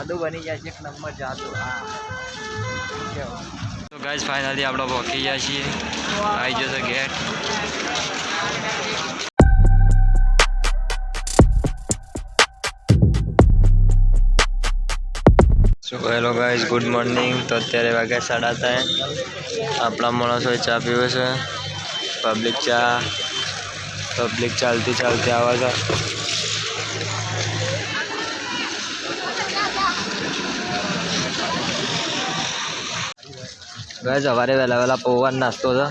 જાદુ બની જાય છે, એક નંબર જાદુ. હા તો ગાઈસ ફાઇનલી આપણે પહોંચી ગયા છીએ, આવી જશે gate. Hello guys, good morning. તો અત્યારે વાગ્યા 3:30. આપણા માણસોએ ચા પીવે છે. પબ્લિક ચાલતી આવે છે. ગાઈસ સવારે વહેલા પૌવાનો નાસ્તો છે.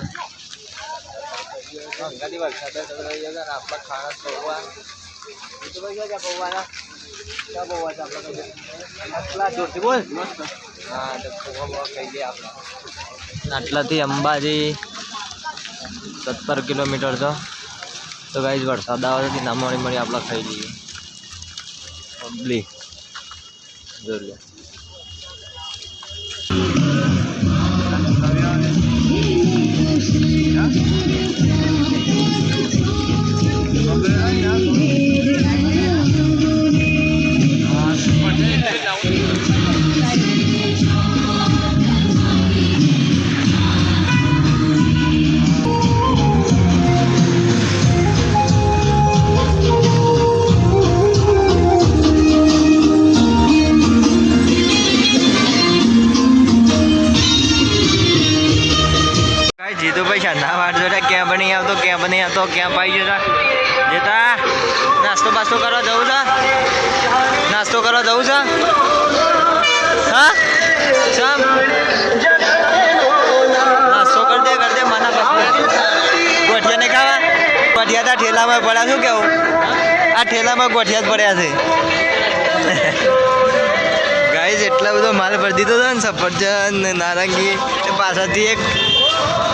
આટલાથી અંબાજી 17 કિલોમીટર છે. તો ગાઈસ વરસાદ આવે છે, ના મળી આપણે ખાઈ લઈએ. પબ્લિક જોઈ જીતુ ભાઈ છંડા વાર જોડે ક્યાં બની આવતો ક્યાં પાઈ જતા જેતા નાસ્તો કરવા જવું છે. નાસ્તો કરવા જવું છે. હા સમ નાસ્તો કર દે માના ગોઠિયા નહીં ખાવા. ગોઠિયા તા ઠેલામાં પડ્યા. શું કેવું? આ ઠેલામાં ગોઠિયા જ પડ્યા છે. ગાઈસ એટલા બધો માલ ભરી દીધો છે ને, સફરજન નારંગી.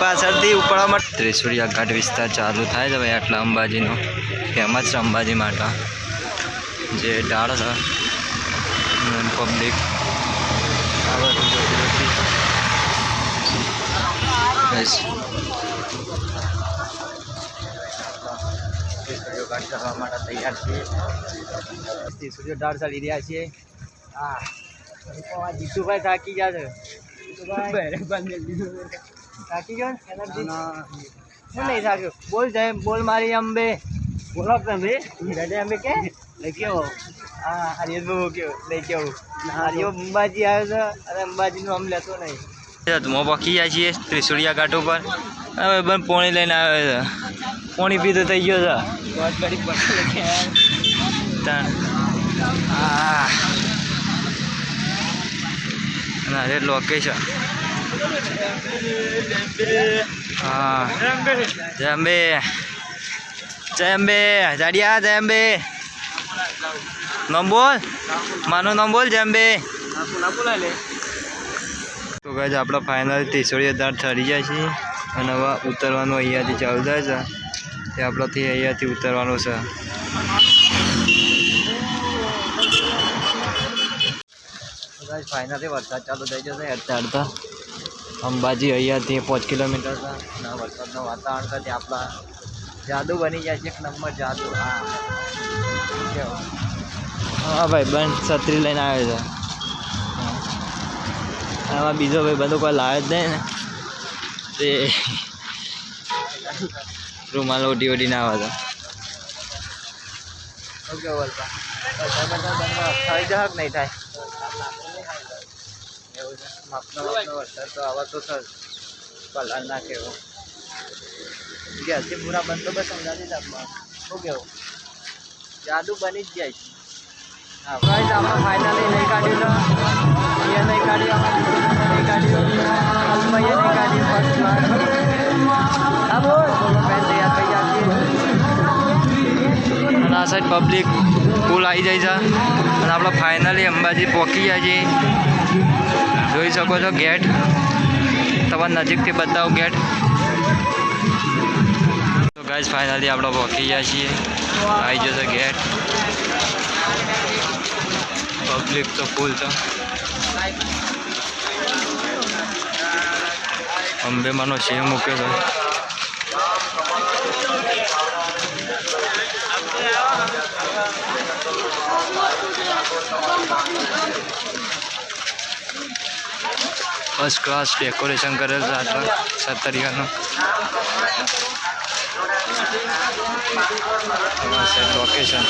પાછળથી ઉપડવા માટે ત્રિશુળિયા ઘાટ વિસ્તાર ચાલુ થાય છે ભાઈ. આટલા અંબાજીનો ફેમસ છે. અંબાજી માટે જે ઢાળ છે પબ્લિક ઘાટ કરવા માટે તૈયાર છીએ. ત્રિશુળિયો ઢાળ ચાલી રહ્યા છીએ. હા જીતુભાઈ થાકી ગયા છે. થાકી ગયો એનર્જી શું નહીં થાક્યો? બોલ મારી અંબે. બોલો તમે રડે અંબે કે લઈ કેવો? હા હરિયત બહુ કેવો લઈ કેવું? હરિયો અંબાજી આવ્યો છે અને અંબાજીનું આમ લેતો નહીં. મો પકી જાય છીએ ત્રિશુળિયા ઘાટ ઉપર. હવે બંધ પોણી લઈને આવ્યો છે. પોણી પીધો થઈ ગયો છે. હા અરે લોકેશન. હા જય અંબે જાડિયા. જય અંબે નામ બોલ. માનું નામ બોલ. જય અંબે. તો ગાઈસ આપણે ફાઇનલ ત્રિશુળિયા ધાર ચડી જાય છે અને હવે ઉતરવાનું અહીંયાથી ચાલુ થાય છે. તે આપણેથી અહીંયાથી ઉતરવાનું છે. ફાઇનલી વરસાદ ચાલુ થઈ જશે. અડધા અંબાજી અહીંયાથી 5 કિલોમીટર છે. ના વરસાદનું વાતાવરણ છે. ત્યાં આપણા જાદુ બની જાય છે, એક નંબર જાદુ. હા ભાઈ બંધ છત્રી લઈને આવે છે. આમાં બીજો ભાઈ બધું કોઈ લાવે જ નહીં ને, તે રૂમાલ ઓઢી ના આવે. ઓકે બોલતા થઈ જાય કે નહીં થાય? એવું છે માપનો વરસાદ તો આવા તો સર કલર નાખે એવો ગેસથી પૂરા બંદોબસ્ત સમજાવી શકવા. શું કેવું? જાદુ બની જ જાય છે. હા પ્રાઇઝ આપણે ફાઇનલી નહીં કાઢ્યું છે. એ નહીં કાઢ્યું, નહીં કાઢ્યું, નહીં કાઢ્યું. First class. હા બોલ બેન તૈયાર થઈ જાય. અને આ સાઈડ પબ્લિક ફૂલ આવી જાય છે અને આપણે ફાઇનલી અંબાજી પહોંચી જાય છીએ. જોઈ શકો છો ગેટ. તમારે નજીકથી બતાવું ગેટ. તો ગાઈસ ફાઇનલી આપણે પહોંચી ગયા છીએ. આવી જશે ગેટ. પબ્લિક તો ફૂલ છે. અંબેમાનો શેર મૂક્યો છે. ફર્સ્ટ ક્લાસ ડેકોરેશન કરેલ રાત્રે સતરિયાનું લોકેશન